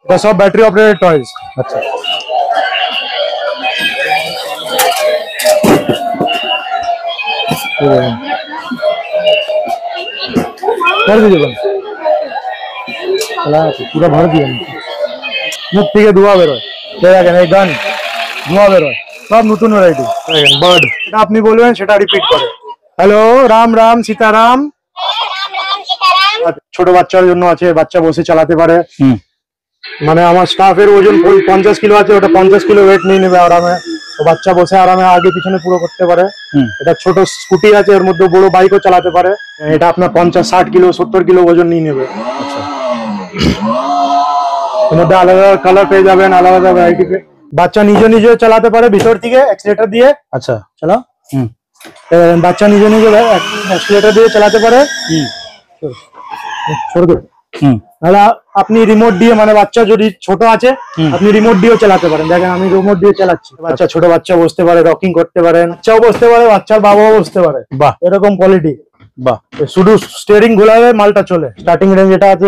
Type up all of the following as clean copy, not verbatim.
এটা সব battery operated toys. আচ্ছা ভর দিয়ে দেবেন, পুরো ভর দিয়ে মুখ থেকে ধোঁয়া বেরোয়। দেখেন এই গান ধোঁয়া বেরোয়, সব নতুন ভ্যারাইটি। দেখেন বার্ড, এটা আপনি বলবেন সেটা রিপিট করে। হ্যালো রাম রাম সীতারাম। ছোট বাচ্চার জন্য আছে, বাচ্চা বসে চালাতে পারে। মানে আমার স্টাফের ওজন 50 কিলো আছে, ওটা 50 কিলো ওয়েট নিয়ে নেবে আরামে। তো বাচ্চা বসে আরামে আগে পিছনে পুরো করতে পারে। এটা ছোট স্কুটি আছে, এর মধ্যে বড় বাইকও চালাতে পারে। এটা আপনার 50-60 কিলো 70 কিলো ওজন নিয়ে নেবে। এর মধ্যে আলাদা আলাদা কালার পেয়ে যাবেন, আলাদা আলাদা ভ্যারাইটি। বাচ্চা নিজে নিজে চালাতে পারে ভিতর থেকে অ্যাক্সিলেটর দিয়ে। আচ্ছা চালাও। বাচ্চা নিজে নিজে অ্যাক্সিলেটর দিয়ে চালাতে পারে। ছোট তাহলে আপনি রিমোট দিয়ে, মানে বাচ্চা যদি ছোট আছে আপনি রিমোট দিয়েও চালাতে পারেন। দেখেন আমি রিমোট দিয়ে চালাচ্ছি। বাচ্চা, ছোট বাচ্চা বসতে পারে, রকিং করতে পারেন, বাচ্চাও বসতে পারে, বাচ্চার বাবাও বসতে পারে। বাহ, এরকম কোয়ালিটি। বাহ, শুধু স্টিয়ারিং ঘোরালে মালটা চলে। স্টার্টিং রেঞ্জ এটা আছে,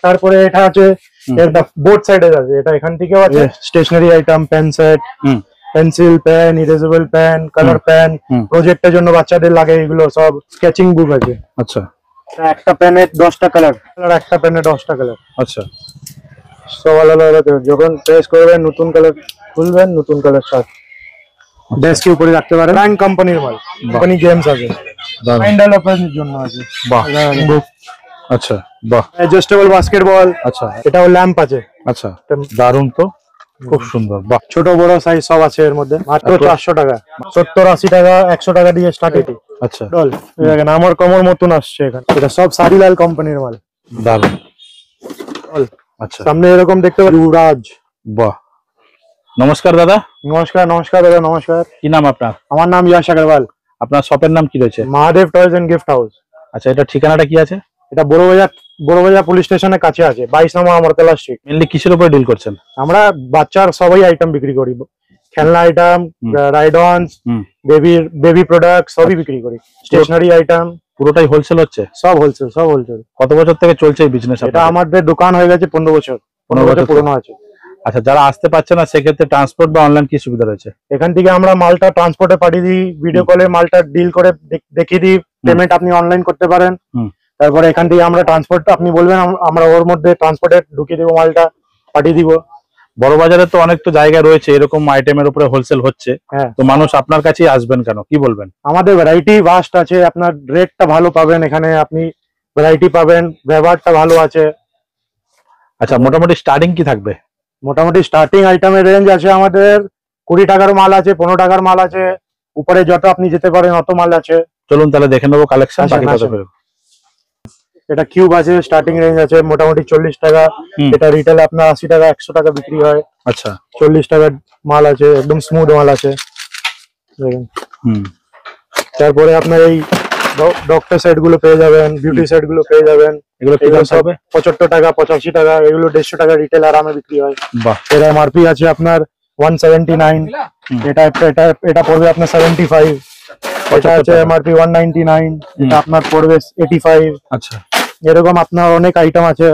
তারপরে এটা আছে, এটা বোথ সাইডে আছে। এটা এখান থেকেও আছে stationery item, pen set, pencil, pen, erasable pen, colour pen, প্রজেক্টের জন্য বাচ্চাদের লাগে এগুলো সব। স্কেচিং বুক আছে। আচ্ছা একটা পেনে 10টা কালার, একটা পেনে 10টা কালার। আচ্ছা সব আলাদা আলাদা। যখন প্রেস করবেন নতুন কালার খুলবেন, নতুন কালার সাথ ডেস্কের উপরে রাখতে পারেন। ব্র্যান্ড কোম্পানির মাল, কোম্পানি গেমস আছে, মাইন্ড ডেভেলপমেন্টের জন্য আছে। বাহ, আচ্ছা বাহ, অ্যাডজাস্টেবল বাস্কেটবল। আচ্ছা এটাও ল্যাম্প আছে। আচ্ছা দারুণ তো, খুব সুন্দর। বাহ, ছোট বড় সাইজ সব আছে এর মধ্যে। মাত্র 400 টাকা, 70-80 টাকা, 100 টাকা দিয়ে স্টার্ট। এটি আচ্ছা ডল দেখেন আমার কমর মতন আসছে এখানে। এটা সব সারিলাল কোম্পানির মাল। দারুণ। আচ্ছা সামনে এরকম দেখতে পাচ্ছি যুবরাজ। বাহ, নমস্কার দাদা। নমস্কার। নমস্কার দাদা, নমস্কার। কি নাম আপনার? আমার নাম ইয়াশ আগরওয়াল। আপনার শপের নাম কি রয়েছে? Mahadev toys and gift house. আচ্ছা, এটা ঠিকানাটা কি আছে? এটা বড়বাজার পুলিশ স্টেশনের কাছে আছে, 22 নম্বর আমরতলা স্ট্রিট। মেনলি কিসের উপরে ডিল করছেন? আমরা বাচ্চার সবাই আইটেম বিক্রি করি। খেলনা আইটেম, রাইডন, বেবি প্রোডাক্ট সবই বিক্রি করি। স্টেশনারি আইটেম পুরোটাই হোলসেল হচ্ছে? সব হোলসেল, সব হোলসেল। কত বছর থেকে চলছে এই বিজনেস? এটা আমাদের দোকান হয়ে গেছে 15 বছর। 15 বছর পুরনো আছে। আচ্ছা, যারা আসতে পারছে না সেক্ষেত্রে ট্রান্সপোর্ট বা অনলাইন কি সুবিধা রয়েছে? এখান থেকে আমরা মালটা ট্রান্সপোর্টে পাঠিয়ে দিই, ভিডিও কলে মালটা ডিল করে দেখিয়ে দিই। পেমেন্ট আপনি অনলাইন করতে পারেন। তারপরে এখান থেকে আমরা ট্রান্সপোর্ট, আপনি বলবেন আমরা ওর মধ্যে ট্রান্সপোর্টে ঢুকিয়ে দিব, মালটা পাঠিয়ে দিব। বড় বাজারে তো অনেক তো জায়গা রয়েছে এরকম আইটেমের উপরে হোলসেল হচ্ছে, তো মানুষ আপনার কাছেই আসবেন কেন, কি বলবেন? আমাদের ভ্যারাইটি ভাস্ট আছে, আপনার রেটটা ভালো পাবেন এখানে, আপনি ভ্যারাইটি পাবেন, ব্যবহারটা ভালো আছে। আচ্ছা, মোটামুটি স্টার্টিং কি থাকবে? মোটামুটি স্টার্টিং আইটেমের রেঞ্জ আছে আমাদের 20 টাকার মাল আছে, 15 টাকার মাল আছে, উপরে যত আপনি যেতে পারেন অত মাল আছে। চলুন তাহলে দেখে নেবো কালেকশন। এটা কিউব আছে, স্টার্টিং রেঞ্জ আছে মোটামুটি 40 টাকা। এটা রিটেলে আপনার 80 টাকা 100 টাকা বিক্রি হয়। আচ্ছা, 40 টাকার মাল আছে, একদম স্মুথ মাল আছে দেখেন। তারপরে আপনার এই ডক্টর সেট গুলো পেয়ে যাবেন, বিউটি সেট গুলো পেয়ে যাবেন। এগুলো কি দাম হবে? 75 টাকা 85 টাকা, এগুলো 150 টাকা রিটেল আরামে বিক্রি হয়। বাহ, এর এমআরপি আছে আপনার 179। এটা পড়বে আপনার 75। এটা আছে এমআরপি 199, এটা আপনার পড়বে 85। আচ্ছা, এরকম আপনার অনেক আইটেম আছে।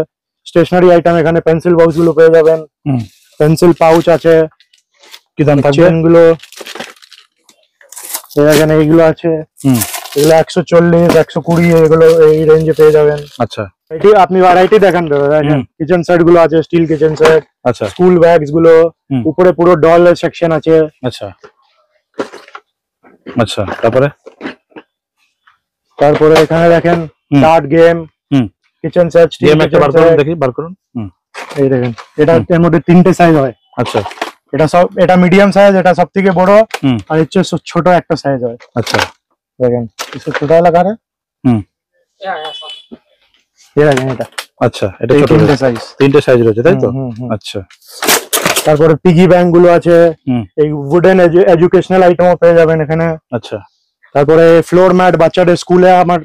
স্টেশনারি আইটেম এখানে পেন্সিল বক্স গুলো পেয়ে যাবেন, পেন্সিল পাউচ আছে। কি দাম থাকবে? চেনগুলো এখানে এইগুলো আছে, এগুলো 140 120 এগুলো এই রেঞ্জে পেয়ে যাবেন। আচ্ছা, এটি আপনি ভ্যারাইটি দেখান। কিচেন সেট গুলো আছে, স্টিল কিচেন সেট। আচ্ছা, স্কুল ব্যাগস গুলো, উপরে পুরো ডল সেকশন আছে। আচ্ছা আচ্ছা, তারপরে এখানে দেখেন card game, kitchen set, game একটা বার করুন, দেখি বার করুন। এই দেখেন, এটা এর মধ্যে 3টে সাইজ হয়। আচ্ছা, এটা মিডিয়াম সাইজ, এটা সব থেকে বড়, আর হচ্ছে ছোট একটা সাইজ হয়। আচ্ছা, দেখেন इससे छोटा वाला कार है। ये দেখেন এটা। আচ্ছা, এটা ছোট সাইজ, 3টে সাইজ রয়েছে তাই তো? আচ্ছা, তারপরে পিগি ব্যাংক গুলো আছে, এই উডেন এডুকেশনাল আইটেমও পেয়ে যাবেন এখানে। আচ্ছা, তারপরে ফ্লোর ম্যাট, বাচ্চাদের স্কুলে আমার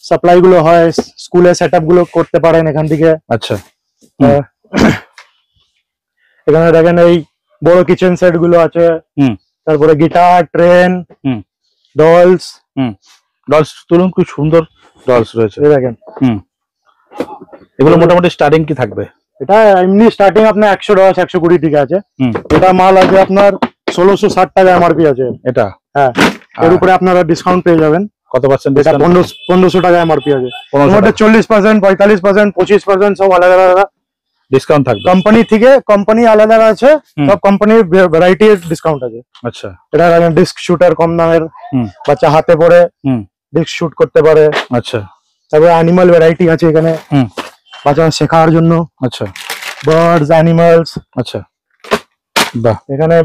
সাপ্লাই গুলো হয়, স্কুলে সেটআপ গুলো করতে পারেন এখান থেকে। আচ্ছা, এখানে দেখেন এই বড় কিচেন সেট গুলো আছে। তারপরে গিটার, ট্রেন, ডলস। তুলুন, খুব সুন্দর ডলস রয়েছে দেখেন। এগুলো মোটামুটি স্টার্টিং কি থাকবে? এটা এমনি স্টার্টিং আপনার 110 120 থেকে আছে। এটা মাল আছে আপনার 1660 টাকা এমআরপি আছে এটা। হ্যাঁ, এর উপরে আপনারা ডিসকাউন্ট পেয়ে যাবেন। কত পার্সেন্ট? এটা 1500 টাকা এমআরপি আছে। এর মধ্যে 40%, 45%, 25% সব আলাদা আলাদা ডিসকাউন্ট থাকবে। কোম্পানি আলাদা আছে, সব কোম্পানির ভ্যারাইটি ডিসকাউন্ট আছে। আচ্ছা, এটা ডিস্ক শুটার কম দামের, বাচ্চা হাতে পরে ডিস্ক শুট করতে পারে। আচ্ছা, তারপরে অ্যানিমাল ভ্যারাইটি আছে এখানে বাচ্চা শেখার জন্য। আচ্ছা, বার্ডস, অ্যানিমালস। আচ্ছা, বাহ। এখানে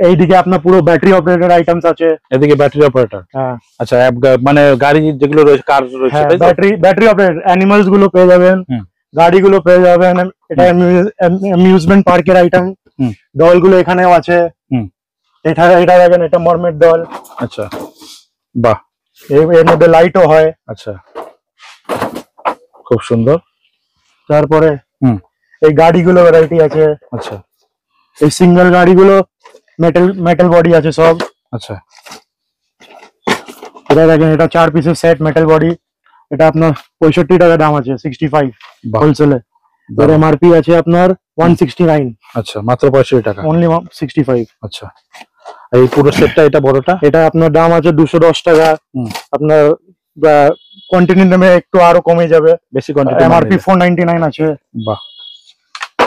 এইদিকে আপনার পুরো ব্যাটারি অপারেটেড আইটেমস আছে। এদিকে ব্যাটারি অপারেটর। হ্যাঁ, আচ্ছা, মানে গাড়ি যেগুলো রয়েছে, কার রয়েছে, ব্যাটারি অপারেটেড অ্যানিমালস গুলো পেয়ে যাবেন, গাড়িগুলো পেয়ে যাবেন। এটা অ্যামিউজমেন্ট পার্কের আইটেম। ডল গুলো এখানেও আছে। এটা দেখেন, এটা মরমেট ডল। আচ্ছা, বাহ। এর মধ্যে লাইটও হয়। আচ্ছা, খুব সুন্দর। তারপরে এই গাড়িগুলো ভ্যারাইটি আছে। আচ্ছা, এই সিঙ্গেল গাড়িগুলো মেটাল বডি আছে সব। আচ্ছা, এটা দেখেন, এটা 4 পিসের সেট মেটাল বডি। এটা আপনার 65 টাকা দাম আছে, 65 হোলসেলে। এর এমআরপি আছে আপনার 169। আচ্ছা, মাত্র 65 টাকা, অনলি 65। আচ্ছা, এই পুরো সেটটা, এটা বড়টা, এটা আপনার দাম আছে 210 টাকা। আপনার কোয়ান্টিটি দামে একটু আরো কমে যাবে, বেশি কোয়ান্টিটি। এমআরপি 499 আছে। বাহ,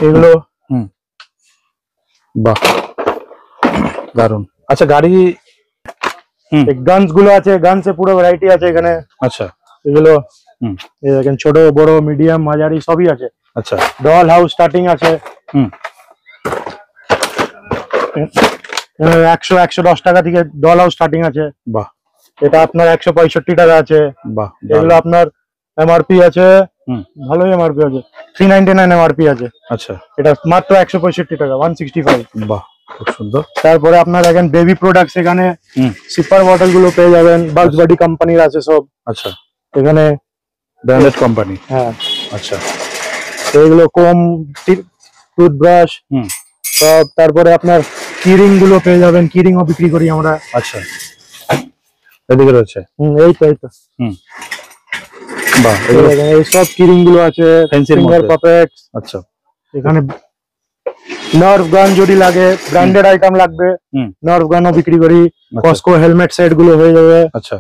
এগুলো বাহ, দারুন। আচ্ছা, গাড়ি গানস গুলো আছে, গানসে পুরো ভ্যারাইটি আছে এখানে। আচ্ছা, এগুলো দেখেন, ছোট বড় মিডিয়াম মাঝারি সবই আছে। আচ্ছা, ডল হাউস স্টার্টিং আছে 110 টাকা থেকে ডল হাউস স্টার্টিং আছে। বাহ। এটা আপনার 165 টাকা আছে। বাহ। এগুলো আপনার এমআরপি আছে, ভালোই এমআরপি আছে, 399 এমআরপি আছে। আচ্ছা, এটা মাত্র 165 টাকা, 165। বাহ, খুব সুন্দর। তারপরে আপনার দেখেন বেবি প্রোডাক্টস, এখানে সিপার বটল গুলো পেয়ে যাবেন, বাগস বডি কোম্পানির আছে সব। আচ্ছা, এখানে ব্র্যান্ডেড কোম্পানি। হ্যাঁ, আচ্ছা, এগুলো কম, টুথব্রাশ সব। তারপরে আপনার কিরিং গুলো পেয়ে যাবেন, কিরিংও বিক্রি করি আমরা। আচ্ছা, এদিকে রয়েছে। এই তো বাহ, এই সব কিরিং গুলো আছে, ফিঙ্গার পাপেটস। আচ্ছা, এখানে নার্ভ গান যদি লাগে, ব্র্যান্ডেড আইটেম লাগবে, নার্ভ গানও বিক্রি করি। কসকো হেলমেট সেট গুলো হয়ে যাবে। আচ্ছা,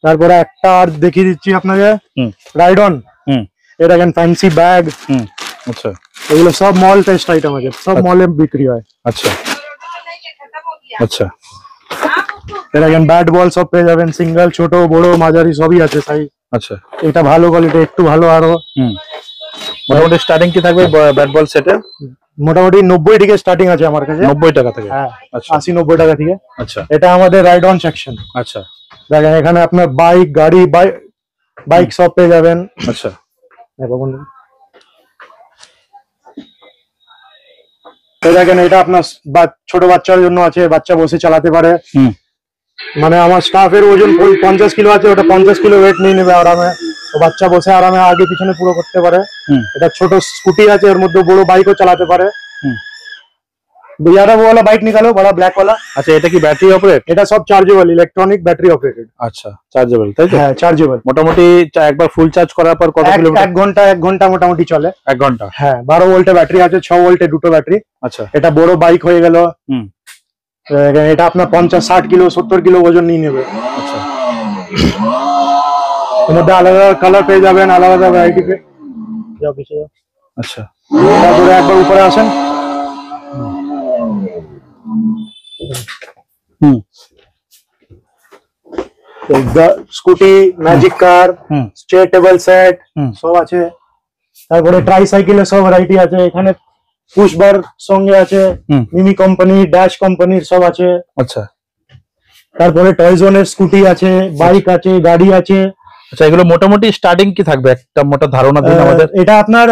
তারপরে একটা আর দেখিয়ে দিচ্ছি আপনাকে, রাইডন। এটা দেখেন, ফ্যান্সি ব্যাগ। আচ্ছা, এগুলো সব মল টেস্ট আইটেম আছে, সব মলে বিক্রি হয়। আচ্ছা, আচ্ছা, এটা দেখেন, ব্যাট বল সব পেয়ে যাবেন, সিঙ্গেল, ছোট, বড়, মাঝারি সবই আছে সাইজ। আচ্ছা, এটা ভালো কোয়ালিটি, একটু ভালো আরো। মোটামুটি স্টার্টিং কি থাকবে ব্যাট বল সেটের? মোটামুটি 90 থেকে স্টার্টিং আছে আমার কাছে। 90 টাকা থেকে? হ্যাঁ, আচ্ছা, 80-90 টাকা থেকে। আচ্ছা, এটা আমাদের রাইড অন সেকশন। আচ্ছা, দেখেন, এখানে আপনার বাইক, গাড়ি, বাইক সব পেয়ে যাবেন। আচ্ছা, দেখেন, এটা আপনার ছোট বাচ্চার জন্য আছে, বাচ্চা বসে চালাতে পারে। মানে আমার স্টাফের ওজন 50 কিলো আছে, ওটা 50 কিলো ওয়েট নিয়ে নেবে আরামে। তো বাচ্চা বসে আরামে আগে পিছনে পুরো করতে পারে। এটা ছোট স্কুটি আছে, এর মধ্যে বড় বাইকও চালাতে পারে। वो वाला बाइक निकालो, बड़ा ब्लैक वाला। আচ্ছা, এটা কি ব্যাটারি অপারেট? এটা সব চার্জেবল, ইলেকট্রনিক ব্যাটারি অপারেটেড। আচ্ছা, চার্জেবল, তাই তো? হ্যাঁ, চার্জেবল। মোটামুটি একবার ফুল চার্জ করার পর কত কিলোমিটার? 1 ঘন্টা মোটামুটি চলে। 1 ঘন্টা? হ্যাঁ, 12 ভোল্টের ব্যাটারি আছে, 6 ভোল্টের দুটো ব্যাটারি। আচ্ছা, এটা বড় বাইক হয়ে গেল। এটা আপনার 50-60 কিলো 70 কিলো ওজন নিয়ে নেবে। আচ্ছা, এর মধ্যে আলাদা কালার পেয়ে যাবেন, আলাদা ভ্যারাইটি পেয়ে যাও পিছে যাও। আচ্ছা, তারপরে একবার উপরে আসেন। স্কুটি, ম্যাজিক কার, চেয়ার টেবিল সেট সব আছে। তারপরে ট্রাইসাইকেলের সব ভ্যারাইটি আছে এখানে। পুশবার সঙ্গে আছে, মিমি কোম্পানি, ড্যাশ কোম্পানির সব আছে। আচ্ছা, তারপরে টয়জনের স্কুটি আছে, বাইক আছে, গাড়ি আছে। আচ্ছা, এগুলো মোটামুটি স্টার্টিং কি থাকবে, একটা মোটা ধারণা দিন আমাদের। এটা আপনার,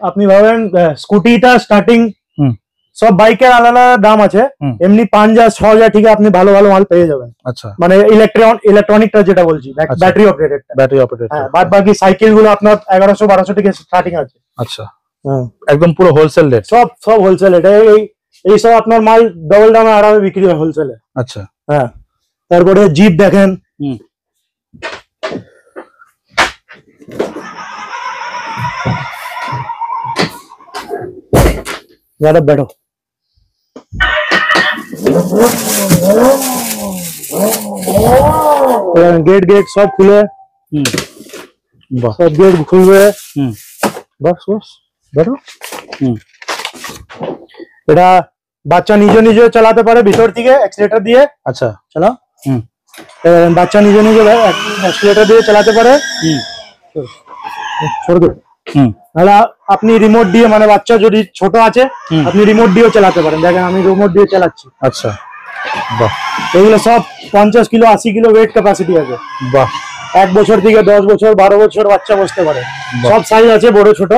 আপনি ভাবেন স্কুটিটা স্টার্টিং, সব বাইকের আলাদা দাম আছে। এমনি 5000-6000 থেকে আপনি ভালো ভালো মাল পেয়ে যাবেন। আচ্ছা, মানে ইলেকট্রনিকটা যেটা বলছি, ব্যাটারি অপারেটেড। Battery operated. হ্যাঁ, বাদ বাকি সাইকেল গুলো আপনার 1100-1200 থেকে স্টার্টিং আছে। আচ্ছা, একদম পুরো হোলসেল রেট? সব হোলসেল। এটা এই সব আপনার মাল ডবল দামে আরামে বিক্রি হয় হোলসেলে। আচ্ছা, হ্যাঁ। তারপরে জিপ দেখেন, ज़्यादा बैठो। गेट गेट सब खुले, सब गेट खुलবে। बस बस बैठो। এটা বাচ্চা নিজে নিজে চালাতে পারে ভিতর থেকে অ্যাক্সিলারেটর দিয়ে। আচ্ছা চালাও। বাচ্চা নিজে নিজে অ্যাক্সিলারেটর দিয়ে চালাতে পারে। ছোড় দে। তাহলে আপনি রিমোট দিয়ে, মানে বাচ্চা যদি ছোট আছে আপনি রিমোট দিয়েও চালাতে পারেন। দেখেন আমি রিমোট দিয়ে চালাচ্ছি। আচ্ছা বাহ, এগুলো সব 50 কিলো 80 কিলো ওয়েট ক্যাপাসিটি আছে। বাহ, 1 বছর থেকে 10 বছর 12 বছর বাচ্চা বসতে পারে। সব সাইজ আছে, বড় ছোট।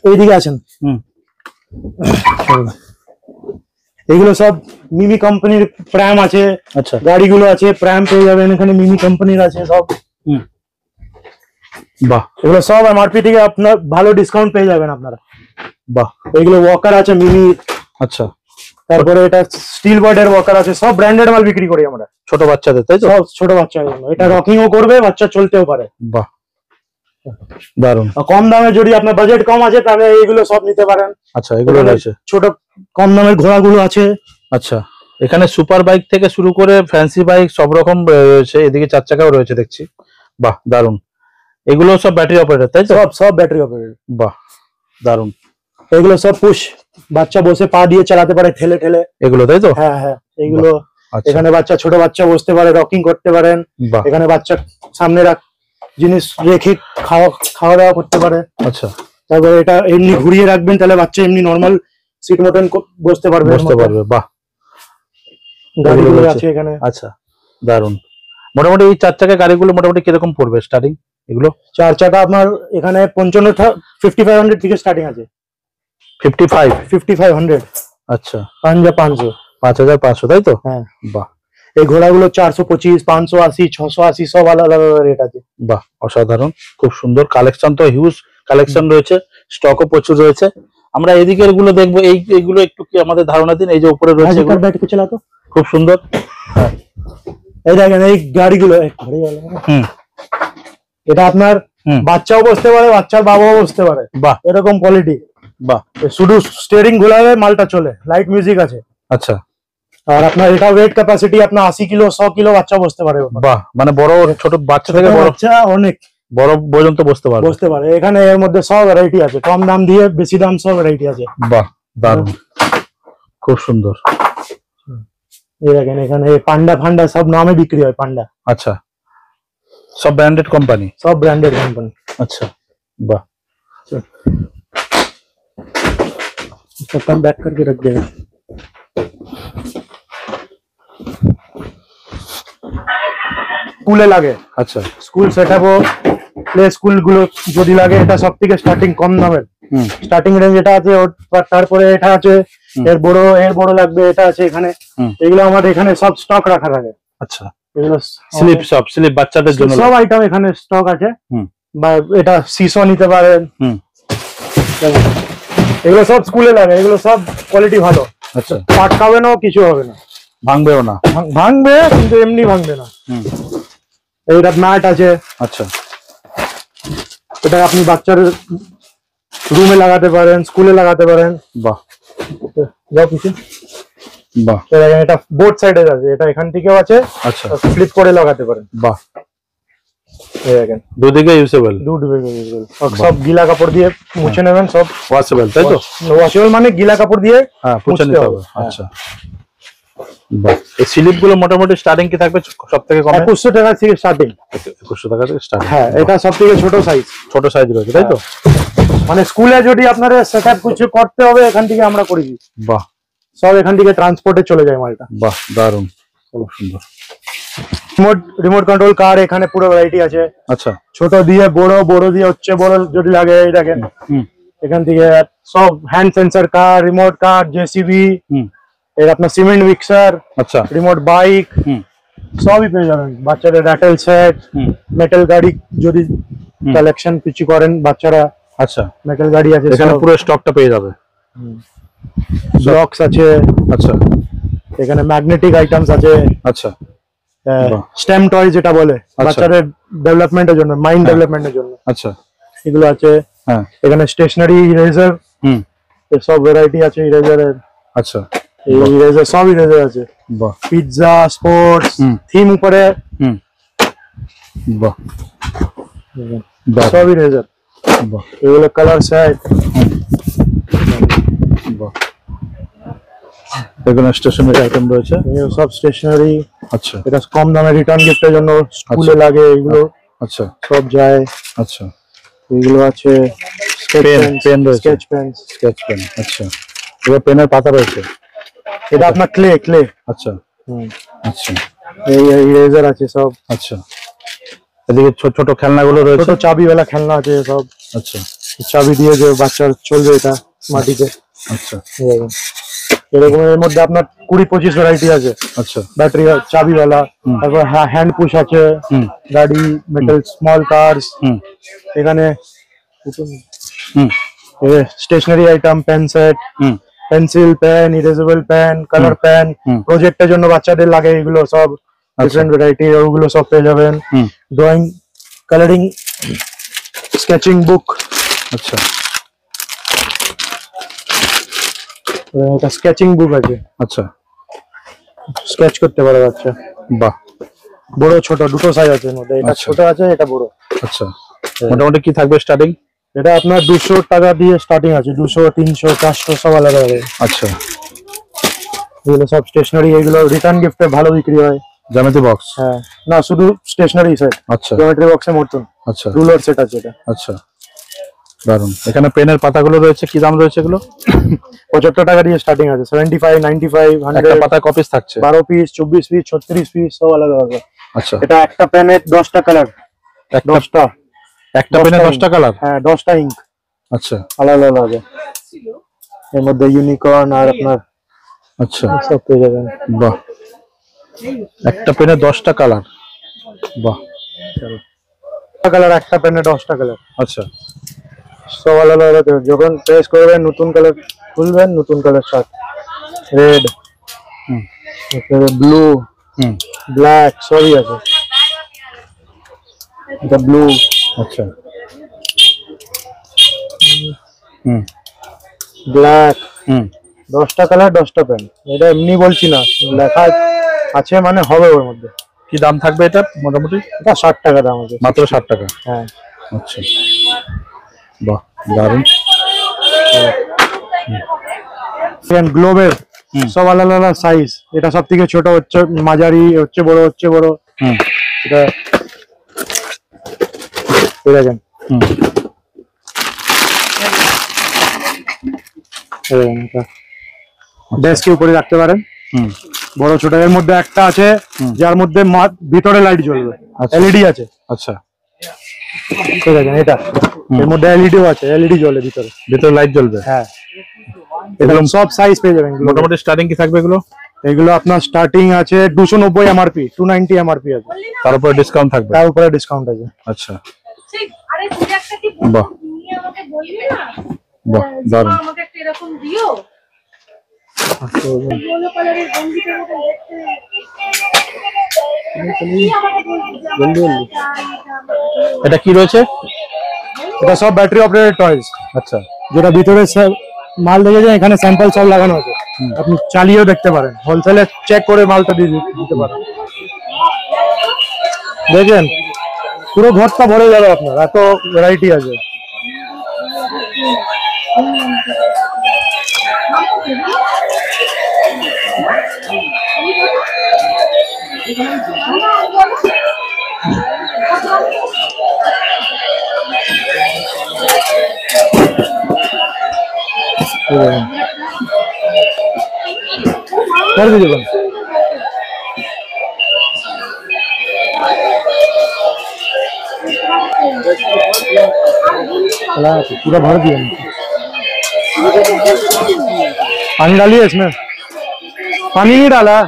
এইদিকে আছেন। এগুলো সব মিমি কোম্পানির প্রাইম আছে। আচ্ছা গাড়িগুলো আছে, প্রাইম পেয়ে যাবেন এখানে, মিমি কোম্পানির আছে সব। বাহ, এগুলো সব এমআরপি থেকে আপনার ভালো ডিসকাউন্ট পেয়ে যাবেন আপনারা। বাহ, এগুলো ওয়াকার আছে মিমি। আচ্ছা, তারপরে এটা স্টিল বয়েডের ওয়াকার আছে। সব ব্র্যান্ডেড মাল বিক্রি করি আমরা ছোট বাচ্চাদের, তাই তো? সব ছোট বাচ্চাদের জন্য। এটা রকিংও করবে, বাচ্চা চলতেও পারে। বাহ, দারুন। কম দামে যদি আপনার বাজেট কম আছে তাহলে এইগুলো সব নিতে পারেন। আচ্ছা, এগুলো রয়েছে ছোট কম দামের ঘোড়াগুলো আছে। আচ্ছা, এখানে সুপার বাইক থেকে শুরু করে ফ্যান্সি বাইক সব রকম রয়েছে। এদিকে 4 চাকাও রয়েছে দেখছি। বাহ, দারুন। এগুলো সব ব্যাটারি অপারেটর, তাই তো? সব ব্যাটারি অপারেটর। বাহ, দারুন। এগুলো সব পুশ, বাচ্চা বসে পা দিয়ে চালাতে পারে ঠেলে ঠেলে। এগুলো তাই তো? হ্যাঁ হ্যাঁ, এগুলো আচ্ছা, এখানে বাচ্চা, ছোট বাচ্চা বসতে পারে, রকিং করতে পারেন। বাহ, এখানে বাচ্চা সামনে জিনিস রেখে খাওয়া দাওয়া করতে পারে। আচ্ছা, তারপরে এটা এমনি ঘুরিয়ে রাখবেন, তাহলে বাচ্চা এমনি নর্মাল সিট মতন বসতে পারবে। বাহ, গাড়িগুলো আছে এখানে। আচ্ছা, দারুন। মোটামুটি এই 4 চাকা গাড়িগুলো মোটামুটি কিরকম পড়বে স্টার্টিং? এগুলো 4 চাকা আপনার এখানে 5500 থেকে স্টার্টিং আছে। 5500। আচ্ছা, 5500। 5500, তাই তো? হ্যাঁ। বাহ, এই ঘোড়াগুলো 425, 580, 680 সব আলাদা আলাদা রেট আছে। বাহ, অসাধারণ, খুব সুন্দর কালেকশন। তো হিউজ কালেকশন রয়েছে, স্টকও প্রচুর রয়েছে। আমরা এদিকের গুলো দেখবো। এইগুলো একটু কি আমাদের ধারণা দিন। এই যে উপরে রয়েছে চালাতো খুব সুন্দর। এই দেখেন এই গাড়িগুলো। এটা আপনার বাচ্চাও বসতে পারে, বাচ্চার বাবাও বসতে পারে। বাহ, এরকম কোয়ালিটি। বাহ, শুধু স্টিয়ারিং ঘোরাবে, মালটা চলে, লাইট মিউজিক আছে। আচ্ছা, আর আপনার এটা ওয়েট ক্যাপাসিটি আপনার 80 কিলো 100 কিলো বাচ্চা বসতে পারে। বাহ, মানে বড় ছোট বাচ্চা থেকে বড় বাচ্চা অনেক বড় পর্যন্ত বসতে পারে। এখানে এর মধ্যে সব ভ্যারাইটি আছে, কম দাম দিয়ে বেশি দাম সব ভ্যারাইটি আছে। বাহ, দারুণ, খুব সুন্দর। এই দেখেন এখানে পান্ডা ফান্ডা সব নামে বিক্রি হয়। পান্ডা, আচ্ছা, সব ব্র্যান্ডেড কোম্পানি। সব ব্র্যান্ডেড কোম্পানি। আচ্ছা, বাহ, सब बैक करके रख देगा। স্কুলে লাগে। আচ্ছা, স্কুল সেটআপও, প্লে স্কুল গুলো যদি লাগে, এটা সবথেকে স্টার্টিং কম দামের। স্টার্টিং রেঞ্জ এটা আছে। তারপরে এটা আছে, এর বড় লাগবে, এটা আছে এখানে। এগুলো আমাদের এখানে সব স্টক রাখা থাকে। আচ্ছা, এগুলো স্লিপ বাচ্চাদের জন্য সব আইটেম এখানে স্টক আছে। বা এটা সিসো নিতে পারেন। এগুলো সব স্কুলে লাগে, এগুলো সব কোয়ালিটি ভালো। আচ্ছা, পাটকাবে না, কিছু হবে না, ভাঙবেও না। ভাঙবে কিন্তু এমনি ভাঙবে না। এইটা ম্যাট আছে। আচ্ছা, এটা আপনি বাচ্চার রুমে লাগাতে পারেন, স্কুলে লাগাতে পারেন। বাহ, যাও কিছু। বাহ, এটা বোথ সাইডে আছে, এটা এখান থেকেও আছে। আচ্ছা, ফ্লিপ করে লাগাতে পারেন। বাহ, এই দেখেন দুদিকে ইউজেবল। সব গিলা কাপড় দিয়ে মুছে নেবেন, সব ওয়াশেবল, তাই তো? ওয়াশেবল মানে গিলা কাপড় দিয়ে মুছে নিতে হবে। আচ্ছা, বাহ, এই স্লিপ গুলো মোটামুটি স্টার্টিং কি থাকবে সবথেকে কম? 2100 টাকা থেকে স্টার্টিং। 2100 টাকা থেকে স্টার্ট। হ্যাঁ, এটা সবথেকে ছোট সাইজ রয়েছে, তাই তো? মানে স্কুলে যদি আপনার সেটআপ কিছু করতে হবে, এখান থেকে আমরা করে দিই। বাহ, সব এখান থেকে ট্রান্সপোর্টে চলে যায় মালটা। বাহ, দারুণ, খুব সুন্দর। রিমোট কন্ট্রোল কার এখানে পুরো ভ্যারাইটি আছে। আচ্ছা, ছোট দিয়ে বড় দিয়ে হচ্ছে, বড় যদি লাগে এই দেখেন এখান থেকে সব হ্যান্ড সেন্সর কার, রিমোট কার, জেসিবি, এর আপনার সিমেন্ট মিক্সার, আচ্ছা, রিমোট বাইক সবই পেয়ে যাবেন। বাচ্চাদের র্যাটেল সেট, মেটাল গাড়ি যদি কালেকশন কিছু করেন বাচ্চারা। আচ্ছা, মেটাল গাড়ি আছে, এখানে পুরো স্টকটা পেয়ে যাবে। ব্লকস আছে। আচ্ছা, এখানে ম্যাগনেটিক আইটেমস আছে। আচ্ছা, স্টেম টয় যেটা বলে বাচ্চাদের ডেভেলপমেন্টের জন্য, মাইন্ড ডেভেলপমেন্টের জন্য। আচ্ছা, এগুলো আছে। হ্যাঁ এখানে স্টেশনারি ইরেজার হুম সব ভ্যারাইটি আছে ইরেজারের। আচ্ছা এই ইরেজার সব ইরেজার আছে, বাহ পিৎজা, স্পোর্টস, থিম উপরে হুম বাহ সব ইরেজার। বাহ এগুলো কালার সেট। বাহ এখানে স্টেশনারি আইটেম রয়েছে, এগুলো সব স্টেশনারি। আচ্ছা এটা কম দামে রিটার্ন গিফটের জন্য স্কুলে লাগে এগুলো আচ্ছা সব যায়। আচ্ছা এগুলো আছে পেন রয়েছে, স্কেচ পেন। স্কেচ পেন, আচ্ছা এবার পেনের পাতা রয়েছে, এটা আপনার ক্লে। আচ্ছা আচ্ছা এই ইরেজার আছে সব। আচ্ছা এদিকে ছোট ছোট খেলনাগুলো রয়েছে, ছোট চাবিওয়ালা খেলনা আছে সব। আচ্ছা চাবি দিয়ে যে বাচ্চার চলবে এটা মাটিতে। আচ্ছা এরকম এর মধ্যে আপনার 20-25 ভ্যারাইটি আছে। আচ্ছা ব্যাটারি চাবিওয়ালা, তারপর হ্যান্ড পুশ আছে, গাড়ি, মেটাল স্মল কার্স। এখানে stationery item, pen set, pencil, pen, erasable pen, colour pen, প্রজেক্টের জন্য বাচ্চাদের লাগে এগুলো সব ডিফারেন্ট ভ্যারাইটি, ওগুলো সব পেয়ে যাবেন। ড্রয়িং, কালারিং, স্কেচিং বুক। আচ্ছা এটা স্কেচিং বুক আছে, আচ্ছা স্কেচ করতে পারে বাচ্চা। বাহ বড় ছোট দুটো সাইজ আছে এর মধ্যে, এটা আচ্ছা। ছোট আছে, এটা বড়। আচ্ছা মোটামুটি কি থাকবে স্টার্টিং? এটা আপনার 200 টাকা দিয়ে স্টার্টিং আছে, 200, 300, 400 সব আলাদা হবে। আচ্ছা এগুলো সব স্টেশনারি, এগুলো রিটার্ন গিফটে ভালো বিক্রি হয়। জ্যামিতি বক্স? হ্যাঁ, না শুধু স্টেশনারি সেট, আচ্ছা জিওমেট্রি বক্সের মতন। আচ্ছা রুলার সেট আছে এটা। আচ্ছা দারুন। এখানে পেনের পাতাগুলো রয়েছে, কি দাম রয়েছে এগুলো? 75 টাকা দিয়ে স্টার্টিং আছে, 75, 95, একটা 100। পাতায় কপিস থাকছে? 12 পিস, 24 পিস, 36 পিস সব আলাদা হবে। আচ্ছা এটা একটা পেনে 10টা কালার, 10টা। একটা পেনে 10টা কালার? হ্যাঁ, 10টা ইঙ্ক আচ্ছা আলাদা আলাদা। এর মধ্যে ইউনিকর্ন আর আপনার আচ্ছা সব পেয়ে যাবেন। বাহ একটা পেনে 10টা কালার, বাহ কালার, একটা পেনে 10টা কালার, আচ্ছা সব আলাদা আলাদা। যখন প্রেস করবেন নতুন কালার খুলবেন, নতুন colour shirt, red, blue, black সবই আছে। এটা ব্লু, আচ্ছা ব্ল্যাক। 10টা কালার, 10টা পেন। এটা এমনি বলছি না, লেখা আছে মানে হবে ওর মধ্যে। কি দাম থাকবে এটা মোটামুটি? এটা 60 টাকা দাম আছে, মাত্র 60 টাকা? হ্যাঁ। আচ্ছা বাহ দারুন। গ্লোবের সব আলাদা আলাদা সাইজ। এটা সব থেকে ছোট হচ্ছে মাঝারি, হচ্ছে বড়, হচ্ছে বড়। এটা দেখেন, ডেস্কের উপরে রাখতে পারেন, বড় ছোট। এর মধ্যে একটা আছে যার মধ্যে ভিতরে লাইট জ্বলবে, এলইডি আছে। আচ্ছা ঠিক আছে, এটা এর মধ্যে এলইডিও আছে, এলইডি জ্বলে ভিতরে, ভিতরে লাইট জ্বলবে। হ্যাঁ, এগুলো সব সাইজ পেয়ে যাবেন। মোটামুটি স্টার্টিং কি থাকবে এগুলো? এগুলো আপনার স্টার্টিং আছে 290 এমআরপি, 290 এমআরপি আছে। তার উপরে ডিসকাউন্ট থাকবে? তার উপরে ডিসকাউন্ট আছে। আচ্ছা বাহ বাহ দারুন। এটা কি রয়েছে? এটা সব ব্যাটারি অপারেটেড টয়েস। আচ্ছা যেটা ভিতরে মাল দেখে যায়, এখানে স্যাম্পল সব লাগানো আছে, আপনি চালিয়েও দেখতে পারেন, হোলসেলে চেক করে মালটা দিতে পারেন। দেখেন পুরো ঘরটা ভরে যাবে আপনার, এত ভ্যারাইটি আছে। कर दीजिए बंद। पूरा भर दिया, पानी डालिए इसमें, पानी नहीं डाला,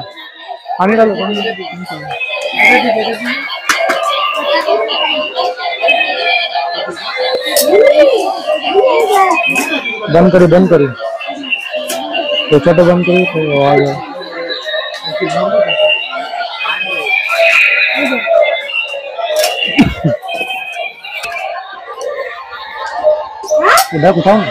पानी डालो, बंद करिए, बंद करिए, तो छोटे बंद करिए तो आ जाए। এটা কোথাও না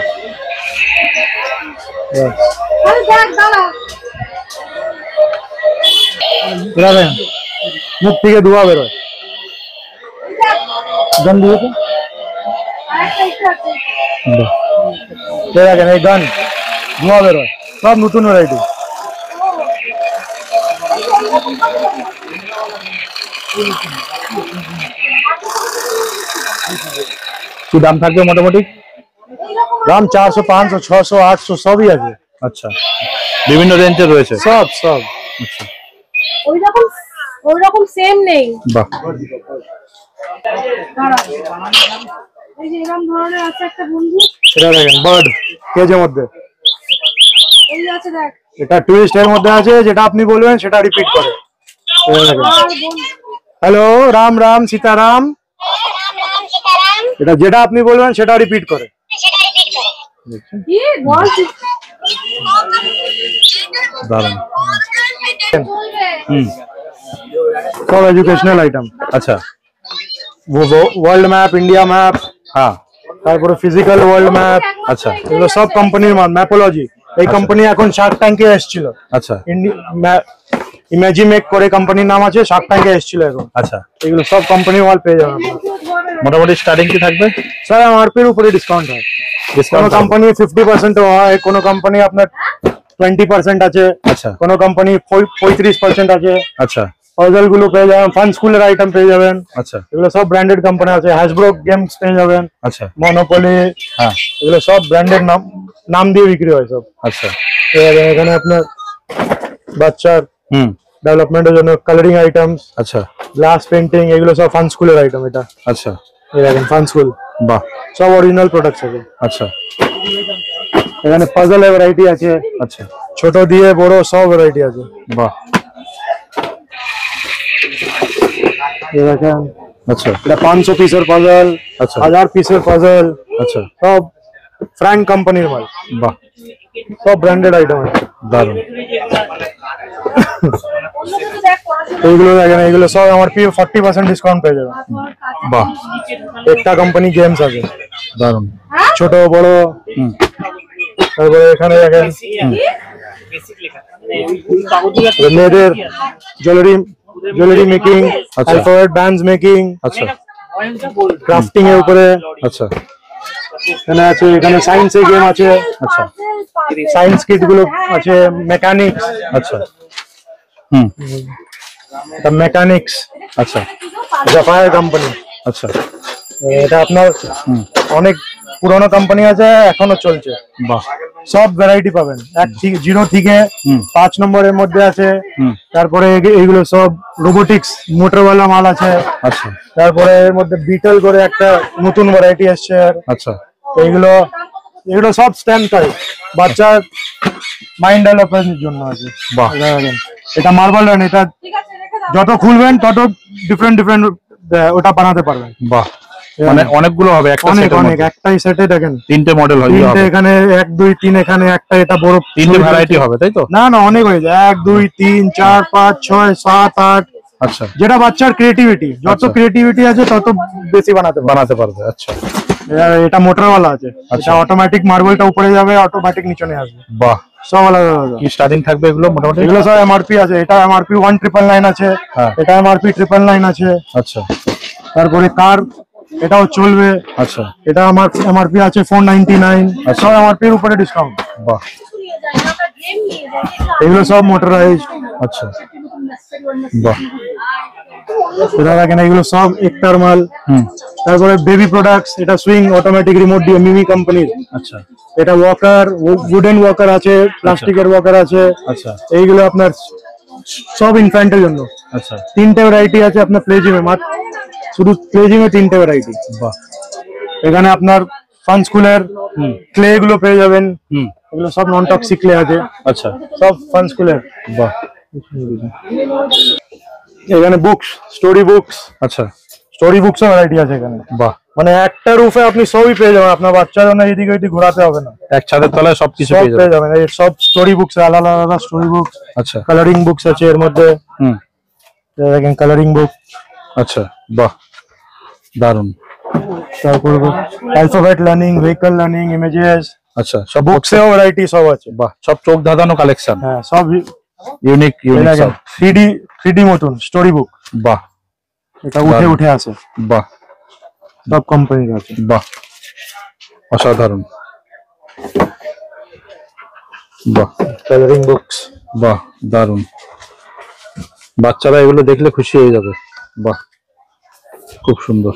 মুখ থেকে ধোঁয়া বেরোয় গান দিয়ে দেখেন এই গান ধোঁয়া বেরোয় সব নতুন ভ্যারাইটি কি দাম থাকবে মোটামুটি? দাম 400, 500, 600, 800 সবই আছে। আচ্ছা, বিভিন্ন রেঞ্জের রয়েছে সব সব। আচ্ছা, ওই রকম সেম নেই। বাহ, এই যে এরকম ধরনের আছে একটা বন্ধু, এটা দেখেন বার্ড কেজের মধ্যে, এই আছে দেখ, এটা টুইস্ট এর মধ্যে আছে, যেটা আপনি বলবেন সেটা রিপিট করে। হ্যালো রাম রাম সীতারাম, এটা যেটা আপনি বলবেন সেটা রিপিট করে। কি বল দারুণ। সব এডুকেশনাল আইটেম। আচ্ছা, ওয়ার্ল্ড ম্যাপ, ইন্ডিয়া ম্যাপ, হ্যাঁ, তারপরে ফিজিক্যাল ওয়ার্ল্ড ম্যাপ, আচ্ছা এগুলো সব কোম্পানির মাল। ম্যাপোলজি এই কোম্পানি এখন শার্ক ট্যাঙ্কে এসেছিল, আচ্ছা ইমেজিমেক করে কোম্পানির নাম আছে, শার্ক ট্যাঙ্কে এসেছিল এখন। আচ্ছা, এগুলো সব কোম্পানির মাল পেয়ে যাবেন আপনারা। মোটামুটি স্টার্টিং কি থাকবে? স্যার এমআরপির উপরে ডিসকাউন্ট হয়। কোনো ডিসকাউন্ট কোম্পানি 50% হয়, কোনো কোম্পানি আপনার 20% আছে, আচ্ছা কোনো কোম্পানি 35% আছে। আচ্ছা পাজল গুলো পেয়ে যাবেন, ফান স্কুলের আইটেম পেয়ে যাবেন, আচ্ছা এগুলো সব ব্র্যান্ডেড কোম্পানি আছে। হ্যাসব্রো গেমস পেয়ে যাবেন, আচ্ছা, মনোপলি, হ্যাঁ, এগুলো সব ব্র্যান্ডেড নাম দিয়ে বিক্রি হয় সব। আচ্ছা, এখানে আপনার বাচ্চার হুম, ডেভেলপমেন্টের জন্য কালারিং আইটেমস, আচ্ছা গ্লাস পেন্টিং, এগুলো সব ফান স্কুলের আইটেম। এটা আচ্ছা, এই দেখেন ফান স্কুল, বাহ, সব অরিজিনাল প্রোডাক্টস আছে। আচ্ছা এখানে পাজলের ভ্যারাইটি আছে, আচ্ছা, ছোট দিয়ে বড় সব ভ্যারাইটি আছে। বাহ, এই দেখেন আচ্ছা এটা 500 পিসের পাজল, আচ্ছা 1000 পিসের পাজল, আচ্ছা, সব ফ্র্যাঙ্ক কোম্পানির মাল, বাহ, সব ব্র্যান্ডেড আইটেম আছে। দারুণ। এইগুলো দেখেন, এগুলো সব আমার 40% ডিসকাউন্ট পেয়ে যাবে। বাহ, একটা কোম্পানি গেমস আছে, দারুণ। ছোট বড়। হুম, তারপরে এখানে দেখেন মেয়েদের জুয়েলারি মেকিং, আচ্ছা। অ্যালফাবেট ব্যান্ডস মেকিং, আচ্ছা ক্রাফটিং এর উপরে। আচ্ছা এখানে আছে, এখানে সায়েন্সের গেম আছে, আচ্ছা সায়েন্স কিট গুলো আছে, মেকানিক্স, আচ্ছা, হুম, মেকানিক্স আচ্ছা জাফায়ার কোম্পানি। আচ্ছা, এটা আপনার হুম, অনেক পুরনো কোম্পানি আছে, এখনো চলছে। বাহ, সব ভ্যারাইটি পাবেন, 0 থেকে হুম, 5 নম্বরের মধ্যে আছে। হুম, তারপরে এগুলো সব রোবোটিক্স মোটরওয়ালা মাল আছে। আচ্ছা তারপরে এর মধ্যে বিটল করে একটা নতুন ভ্যারাইটি আসছে। আচ্ছা, এগুলো এগুলো সব স্ট্যাম্প টাইপ, বাচ্চার মাইন্ড ডেভেলপমেন্টের জন্য আছে। বাহ, এটা মার্বেল রান, এটা যত খুলবেন তত ডিফারেন্ট ওটা বানাতে পারবেন। বাহ, মানে অনেকগুলো হবে একটা অনেক সেটের অনেক, মধ্যে? একটাই সেটে দেখেন 3টে মডেল হবে? তিনটে, এখানে 1 2 3, এখানে একটা, এটা বড় 3টে ভ্যারাইটি হবে তাই তো? না না, অনেক হয়ে যায়, 1 2 3 4 5 6 7 8। আচ্ছা, যেটা বাচ্চার ক্রিয়েটিভিটি, যত আচ্ছা। ক্রিয়েটিভিটি আছে তত বেশি বানাতে পারবে। বানাতে পারবে। আচ্ছা, এটা মোটরওয়ালা আছে, আচ্ছা। এটা অটোমেটিক মার্বেলটা উপরে যাবে, অটোমেটিক নিচে আসবে, বাহ, সব আলাদা আলাদা। কি স্টার্টিং থাকবে এগুলো মোটামুটি? এগুলো সব এমআরপি আছে, এটা এমআরপি 1999 আছে, হ্যাঁ। এটা এমআরপি 999 আছে। আচ্ছা তারপরে কার, এটাও চলবে, আচ্ছা, এটা আমার এমআরপি আছে 499। আচ্ছা। সব এমআরপির উপরে ডিসকাউন্ট। বাহ, এগুলো সব মোটরাইজ। আচ্ছা, বাহ, এটা দেখেন, এগুলো সব একটার মাল। হুম, তারপরে বেবি প্রোডাক্টস, এটা সুইং অটোমেটিক রিমোট দিয়ে, মিমি কোম্পানির। আচ্ছা এটা ওয়াকার, উডেন ওয়াকার আছে, প্লাস্টিকের ওয়াকার আছে। আচ্ছা এইগুলো আপনার সব ইনফ্যান্টের জন্য। আচ্ছা, 3টে ভ্যারাইটি আছে আপনার প্লেজিমে, মাত্র শুধু প্লেজিমে 3টে ভ্যারাইটি। বাহ, এখানে আপনার ফান স্কুলের হুম, ক্লে গুলো পেয়ে যাবেন, হুম, এগুলো সব নন টক্সিক ক্লে আছে, আচ্ছা, সব ফান স্কুলের। বাহ, এখানে বুকস, স্টোরি বুকস, আচ্ছা, স্টোরি বুকসও ভ্যারাইটি আছে এখানে। বাহ, মানে একটা রুফে আপনি সবই পেয়ে যাবেন, আপনার বাচ্চার জন্য এদিকে ওইদিকে ঘোরাতে হবে না, এক ছাদের তলায় সবকিছু সব পেয়ে যাবে। পেয়ে যাবেন। এই সব স্টোরি বুকস, আলাদা আলাদা স্টোরি বুকস, আচ্ছা, কালারিং বুকস আছে এর মধ্যে। হুম, এই দেখেন কালারিং বুক। আচ্ছা, বাহ, দারুণ। তারপর alphabet learning, vehicle learning, images, আচ্ছা সব বুকসেও ভ্যারাইটি সব আছে। বাহ, সব চোখ ধাঁধানো কালেকশন, হ্যাঁ সব ইউনিক ইউনিক সব। 3D মতন স্টোরি বুক, বাহ এটা উঠে উঠে আসে, বাহ সব কোম্পানির আছে। বাহ, অসাধারণ, বাহ কালারিং বুকস, বাহ দারুন, বাচ্চারা এগুলো দেখলে খুশি হয়ে যাবে। বাহ, খুব সুন্দর।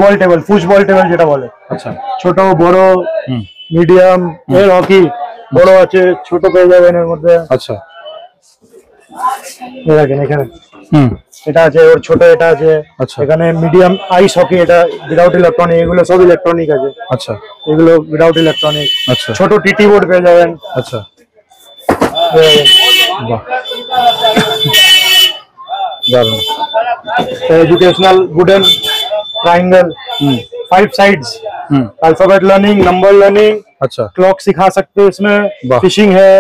বল টেবিল, ফুটবল টেবিল যেটা বলে, আচ্ছা ছোট বড় হুম মিডিয়াম, এর হকি বড় আছে, ছোট পেয়ে যাবেন এর মধ্যে। আচ্ছা এই দেখেন এখানে হুম এটা আছে, ওর ছোট এটা আছে। আচ্ছা এখানে মিডিয়াম আইস হকি, এটা উইদাউট ইলেকট্রনিক, এগুলো সব ইলেকট্রনিক আছে, আচ্ছা এগুলো উইদাউট ইলেকট্রনিক। আচ্ছা ছোট টিটি বোর্ড পেয়ে যাবেন। আচ্ছা, বাহ দারুন, एजुकेशनल वुडन ट्रायंगल, হুম 5 साइड्स, হুম अल्फाबेट लर्निंग, नंबर लर्निंग, আচ্ছা क्लॉक सिखा सकते हैं इसमें, वाह। फिशिंग है,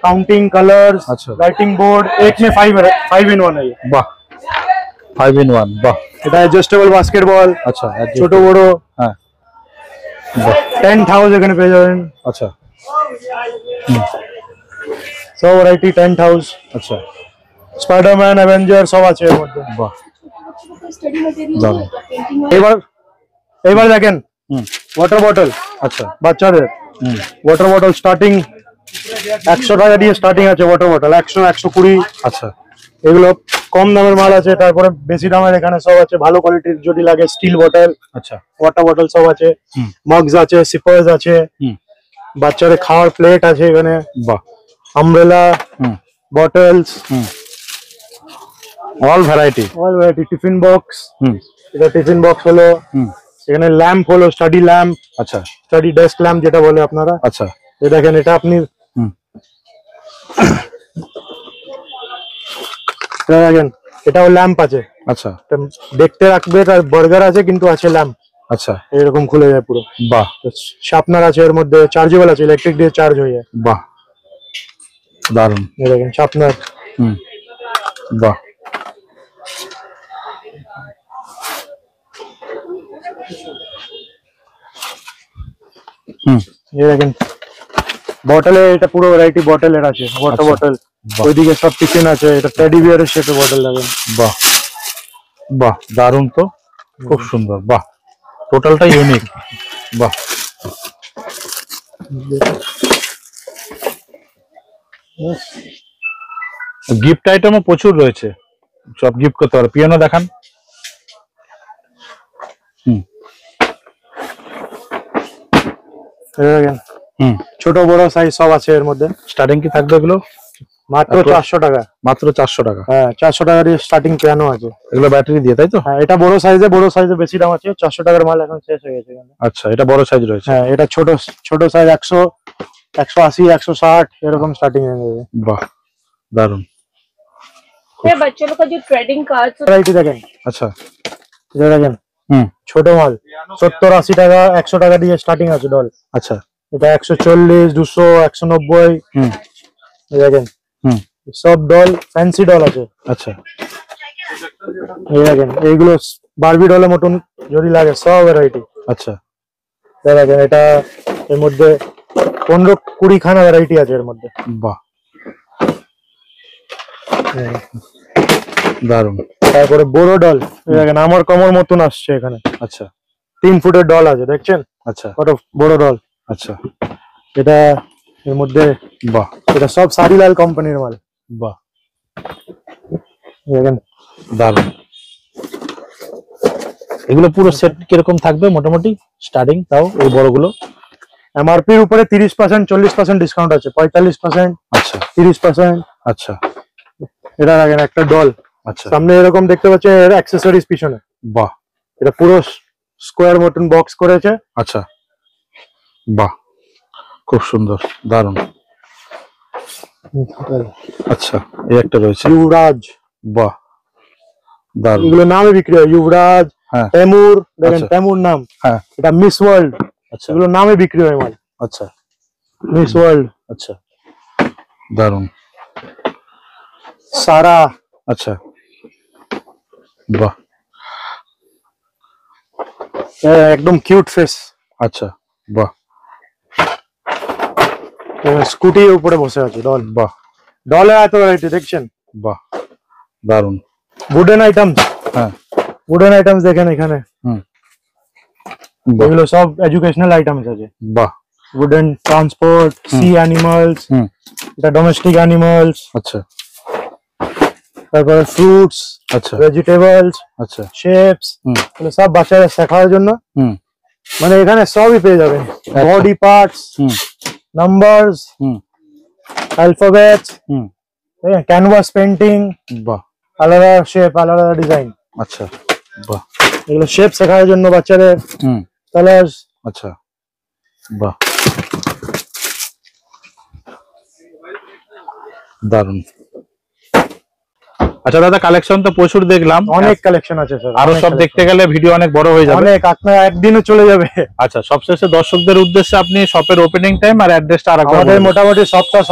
काउंटिंग, कलर्स, अच्छा। राइटिंग बोर्ड, एक में 5 in 1 है ये। বাহ, 5 in 1, বাহ এটা एडजस्टेबल बास्केटबॉल, আচ্ছা ছোট বড় হ্যাঁ বাহ 10,000 এখানে পেয়ে যাবেন, আচ্ছা সব ভ্যারাইটি 10,000। আচ্ছা স্পাইডারম্যান, অ্যাভেঞ্জার সব আছে এর মধ্যে। বাহ স্টাডি ম্যাটেরিয়াল দারুন, পেন্টিং এবার দেখেন হুম ওয়াটার বটল আচ্ছা বাচ্চাদের, হুম ওয়াটার বটল স্টার্টিং 100 টাকা দিয়ে স্টার্টিং আছে, ওয়াটার বটল 100, 120, আচ্ছা এগুলো কম দামের মাল আছে। তারপরে বেশি দামের এখানে সব আছে, ভালো কোয়ালিটির যদি লাগে স্টিল বটল, আচ্ছা ওয়াটার বটল সব আছে, হুম মগস আছে, সিপার্স আছে, হুম বাচ্চাদের খাওয়ার প্লেট আছে এখানে, বাহ আমব্রেলা, হুম বটলস, হুম all variety all variety, tiffin box, হুম এটা টিফিন বক্স হলো, হুম এখানে ল্যাম্প হলো, স্টাডি ল্যাম্প, আচ্ছা স্টাডি ডেস্ক ল্যাম্প যেটা বলে আপনারা। আচ্ছা এই দেখেন এটা আপনি হুম এটা দেখেন, এটাও ল্যাম্প আছে, আচ্ছা এটা দেখতে রাখবে, তার বার্গার আছে কিন্তু আছে ল্যাম্প, আচ্ছা এরকম খুলে যায় পুরো। বাহ শার্পনার আছে এর মধ্যে, চার্জেবল আছে, ইলেকট্রিক দিয়ে চার্জ হয়ে যায়। বাহ দারুন, এই দেখেন শার্পনার, হুম বাহ হুম এই দেখেন বটলে, এটা পুরো ভ্যারাইটি বটলের আছে, ওয়াটার আচ্ছা। বটল, বাহ। ওইদিকে সব টিফিন আছে, এটা টেডি বিয়ারের শেপে বটল দেখেন। বাহ বাহ দারুন, তো খুব সুন্দর, বাহ টোটালটা ইউনিক, বাহ গিফট আইটেমও প্রচুর রয়েছে, সব গিফট করতে পারে। পিয়ানো দেখান, হুম এই দেখেন হুম ছোট বড় সাইজ সব আছে এর মধ্যে। স্টার্টিং কি থাকবে এগুলো? মাত্র 400 টাকা, মাত্র 400 টাকা। হ্যাঁ 400 টাকা দিয়ে স্টার্টিং পিয়ানো আছে। এগুলো ব্যাটারি দিয়ে, তাই তো? হ্যাঁ এটা বড় সাইজে বেশি দাম আছে, 400 টাকার মাল এখন শেষ হয়ে গেছে এখানে। আচ্ছা, এটা বড় সাইজ রয়েছে। হ্যাঁ এটা ছোট সাইজ 100, 180, 160 এরকম স্টার্টিং হয়ে যাবে। বাহ দারুন, है बच्चों लोग का जो ट्रेडिंग कार्ड ভ্যারাইটি দেখেন, আচ্ছা এটা দেখেন হুম ছোট মাল 70, 80 টাকা, 100 টাকা দিয়ে স্টার্টিং আছে ডল। আচ্ছা এটা 140, 200, 190, হুম এই দেখেন হুম সব ডল, ফ্যান্সি ডল আছে। আচ্ছা এই দেখেন এইগুলো বারবি ডলের মতন যদি লাগে, সব ভ্যারাইটি। আচ্ছা এই দেখেন এটা এর মধ্যে 15-20 খানা ভ্যারাইটি আছে এর মধ্যে। বাহ দারুন, তারপরে বড় ডল, এই দেখেন আমার কমর মতন আসছে এখানে, আচ্ছা 3 ফুটের ডল আছে, দেখছেন আচ্ছা কত বড় ডল। আচ্ছা এটা এর মধ্যে, বাহ এটা সব সারিলাল কোম্পানির মাল। বাহ দেখেন দারুন। এগুলো পুরো সেট কিরকম থাকবে মোটামুটি স্টার্টিং, তাও এই বড়গুলো? এমআরপি এর উপরে 30%, 40% ডিসকাউন্ট আছে, 45%, আচ্ছা 30%। আচ্ছা এটা দেখেন একটা ডল, আচ্ছা সামনে এরকম দেখতে পাচ্ছেন, এর অ্যাক্সেসরিজ পিছনে, বাহ এটা পুরো স্কোয়ার মতন বক্স করেছে। আচ্ছা বাহ খুব সুন্দর, দারুন। আচ্ছা এই একটা রয়েছে, युवराज, বাহ দারুন। এগুলো নামে বিক্রি হয়, युवराज, হ্যাঁ তৈমুর, দেখেন আচ্ছা। তৈমুর নাম, হ্যাঁ এটা মিস ওয়ার্ল্ড, আচ্ছা এগুলো নামে বিক্রি হয় মাল, আচ্ছা মিস ওয়ার্ল্ড, আচ্ছা দারুন। সারা, আচ্ছা বাহ একদম কিউট ফেস। আচ্ছা, বাহ স্কুটি উপরে বসে আছে ডল। বাহ ডলে এত ভ্যারাইটি দেখছেন। বাহ, দারুন। উডেন আইটেমস, হ্যাঁ উডেন আইটেমস দেখেন এখানে, বাহ এগুলো সব এডুকেশনাল আইটেমস আছে। বাহ, উডেন ট্রান্সপোর্ট, সি অ্যানিমালস, এটা ডোমেস্টিক অ্যানিমালস, আচ্ছা তারপরে ফ্রুটস, আচ্ছা ভেজিটেবলস, আচ্ছা, শেপস, এগুলো সব বাচ্চাদের শেখার জন্য। মানে এখানে সবই পেয়ে যাবেন, body parts, numbers, alphabets, canvas painting, বাহ আলাদা শেপ আলাদা ডিজাইন। আচ্ছা, বাহ এগুলো শেপ শেখার জন্য বাচ্চাদের, কালার্স। আচ্ছা, বাহ দারুন। আচ্ছা দাদা, কালেকশন তো প্রচুর দেখলাম, অনেক কালেকশন আছে স্যার, আরো সব দেখতে গেলে ভিডিও অনেক বড় হয়ে যাবে। অনেক, আপনার একদিনও চলে যাবে। আচ্ছা, সবশেষে দর্শকদের উদ্দেশ্যে আপনি শপের ওপেনিং টাইম আর অ্যাড্রেসটা আরেকবার আমাদের বলুন। মোটামুটি সপ্তাহ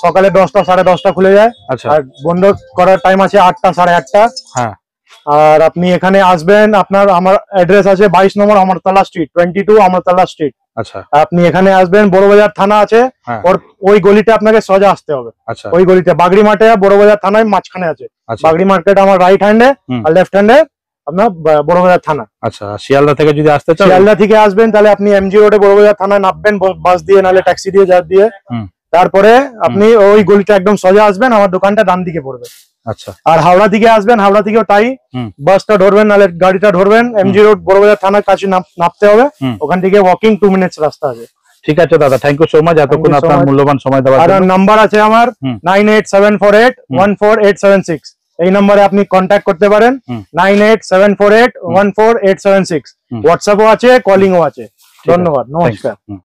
সকালে 10টা 10:30 খুলে যায়, আচ্ছা, আর বন্ধ করার টাইম আছে 8টা 8:30। হ্যাঁ, আর আপনি এখানে আসবেন, আপনার আমার অ্যাড্রেস আছে 22 নম্বর আমরতলা স্ট্রিট, 22 আমরতলা স্ট্রিট। আচ্ছা আপনি এখানে আসবেন, বড়বাজার থানা আছে, হ্যাঁ, ওই গলিতে আপনাকে সোজা আসতে হবে। আচ্ছা ওই গলিতে বাগড়ি মাঠে, বড়বাজার থানায় মাঝখানে আছে। আচ্ছা, বাগড়ি মার্কেট আমার রাইট হ্যান্ডে, আর লেফট হ্যান্ডে আপনার বড়বাজার থানা। আচ্ছা, শিয়ালদা থেকে যদি আসতে চান, শিয়ালদা থেকে আসবেন তাহলে আপনি এমজি রোডে বড়বাজার থানায় নামবেন, বাস দিয়ে নাহলে ট্যাক্সি দিয়ে দিয়ে। তারপরে আপনি ওই গলিটা একদম সোজা আসবেন, আমার দোকানটা ডান দিকে পড়বে। আচ্ছা, আর হাওড়া থেকে আসবেন, হাওড়া থেকেও তাই, বাসটা ধরবেন নাহলে গাড়িটা ধরবেন, এমজি রোড বড়বাজার থানার কাছে নামতে হবে। ওখান থেকে ওয়াকিং 2 মিনিটস রাস্তা আছে। ঠিক আছে দাদা, থ্যাংক ইউ সো মাচ এতক্ষণ আপনার মূল্যবান সময় দেওয়ার আর জন্য। নাম্বার আছে আমার 9874814876, এই নম্বরে আপনি কন্ট্যাক্ট করতে পারেন। 9874814876, হোয়াটসঅ্যাপও আছে, কলিংও আছে। ধন্যবাদ, নমস্কার।